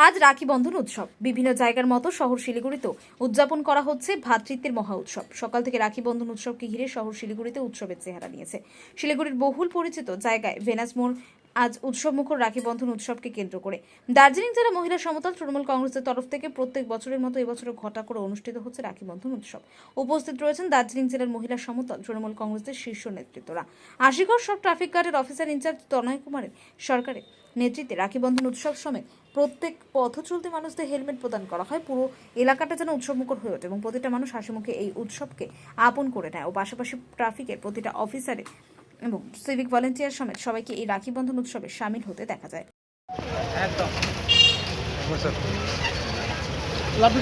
আজ রাখি বন্ধন উৎসব বিভিন্ন জায়গার মতো শহর শিলিগুড়িতেও উদযাপন করা হচ্ছে ভ্রাতৃত্বের মহা উৎসব। সকাল থেকে রাখি বন্ধন উৎসবকে ঘিরে শহর শিলিগুড়িতে উৎসবের চেহারা নিয়েছে। শিলিগুড়ির বহুল পরিচিত জায়গায় ভেনাস মোড় আজ উৎসবমুখর রাখি বন্ধন উৎসবকে কেন্দ্র করে দার্জিলিং জেলা মহিলা সমতল তৃণমূল কংগ্রেসের তরফ থেকে প্রত্যেক বছরের মতো এবছরও ঘটা করে অনুষ্ঠিত হচ্ছে রাখি বন্ধন উৎসব। উপস্থিত রয়েছেন দার্জিলিং জেলার মহিলা সমতল তৃণমূল কংগ্রেসের শীর্ষ নেতৃত্বরা। আশিগড় সব ট্রাফিক গার্ডের অফিসার ইনচার্জ তনয় কুমারের সরকারের নেতৃত্বে রাখি বন্ধন উৎসব সমেত প্রত্যেক পথ চলতি মানুষদের হেলমেট প্রদান করা হয়। পুরো এলাকাটা যেন উৎসবমুখর হয়ে ওঠে এবং প্রতিটা মানুষ হাসিমুখে এই উৎসবকে আপন করে নেয় ও পাশাপাশি ট্রাফিকের প্রতিটা অফিসারের এবং সিভিক ভলেন্টিয়ার সমেত সবাইকে এই রাখি বন্ধন উৎসবে সামিল হতে দেখা যায়। একদম লাভ